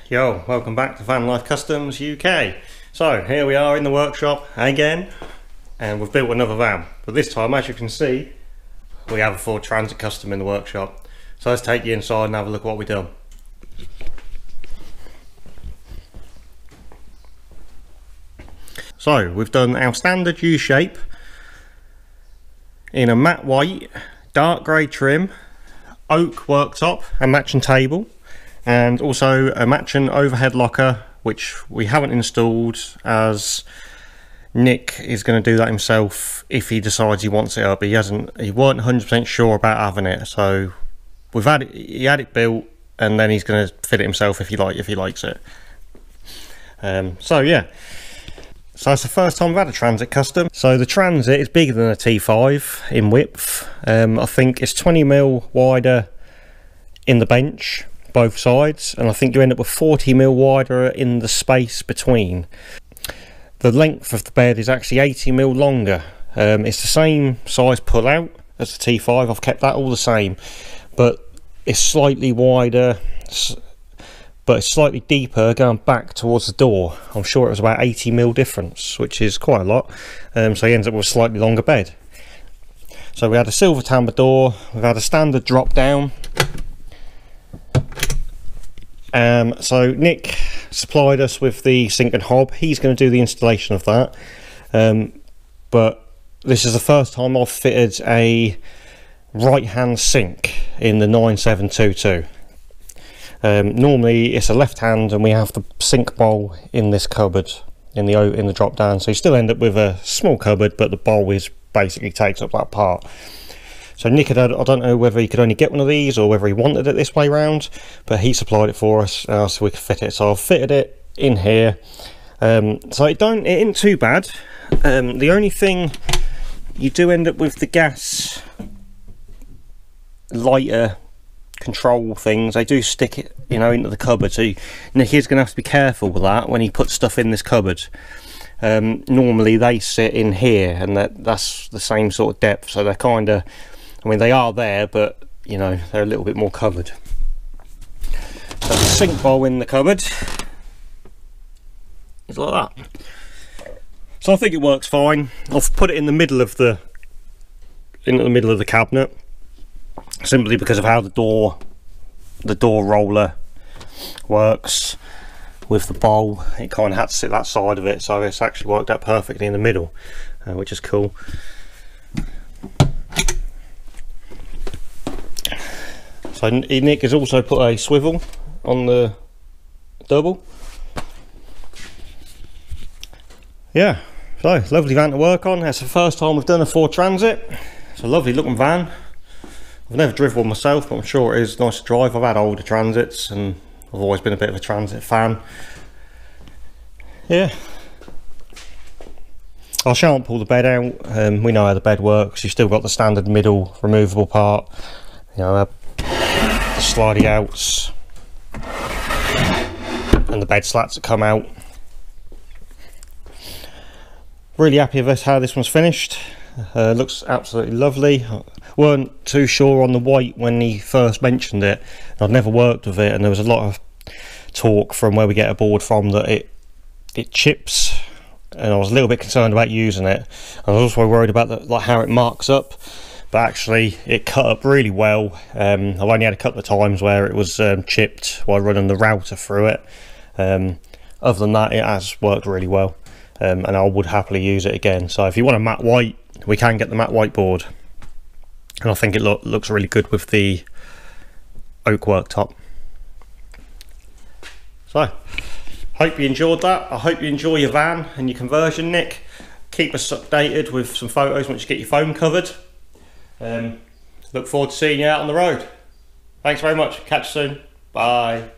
Yo, welcome back to Vanlife Customs UK. So here we are in the workshop again, and we've built another van, but this time, as you can see, we have a Ford Transit Custom in the workshop. So let's take you inside and have a look at what we've done. So we've done our standard U-shape in a matte white, dark grey trim, oak worktop and matching table, and also a matching overhead locker, which we haven't installed as Nick is going to do that himself if he decides he wants it up. He weren't 100% sure about having it, so he had it built, and then he's going to fit it himself if he likes it. So yeah, so it's the first time we've had a Transit Custom. So the Transit is bigger than a T5 in width. I think it's 20mm wider in the bench, both sides, and I think you end up with 40mm wider in the space between. The length of the bed is actually 80mm longer. It's the same size pull out as the T5. I've kept that all the same, but it's slightly wider, but it's slightly deeper going back towards the door. I'm sure it was about 80mm difference, which is quite a lot. So he ends up with a slightly longer bed. So we had a silver tambour door, we've had a standard drop down. So Nick supplied us with the sink and hob. He's going to do the installation of that. But this is the first time I've fitted a right hand sink in the 9722. Normally it's a left hand, and we have the sink bowl in this cupboard in the drop down, so you still end up with a small cupboard, but the bowl basically takes up that part. So Nick I don't know whether he could only get one of these or whether he wanted it this way round, but he supplied it for us so we could fit it. So I've fitted it in here. So it isn't too bad. The only thing, you do end up with the gas lighter control things. They do stick it, into the cupboard, so Nick is going to have to be careful with that when he puts stuff in this cupboard. Normally they sit in here, and that's the same sort of depth, so they're kind of, they are there, but they're a little bit more covered. So the sink bowl in the cupboard is like that. So I think it works fine. I've put it in the middle of the cabinet, simply because of how the door roller works with the bowl. It kind of had to sit that side of it, so it's actually worked out perfectly in the middle, which is cool. So Nick has also put a swivel on the double. Yeah, so lovely van to work on. It's the first time we've done a Ford Transit. It's a lovely looking van. I've never driven one myself, but I'm sure it is nice to drive. I've had older Transits, and I've always been a bit of a Transit fan. Yeah. I shan't pull the bed out. We know how the bed works. You've still got the standard middle removable part. The slidey outs and the bed slats that come out. Really happy with how this one's finished. Looks absolutely lovely. Weren't too sure on the white when he first mentioned it. I'd never worked with it, and there was a lot of talk from where we get a board from that it chips, and I was a little bit concerned about using it. I was also worried about how it marks up, but actually it cut up really well. I've only had a couple of times where it was chipped while running the router through it. Other than that, it has worked really well, and I would happily use it again. So if you want a matte white, we can get the matte white board, and I think it looks really good with the oak worktop. So hope you enjoyed that. I hope you enjoy your van and your conversion, Nick. Keep us updated with some photos once you get your phone covered. Look forward to seeing you out on the road. Thanks very much. Catch you soon. Bye.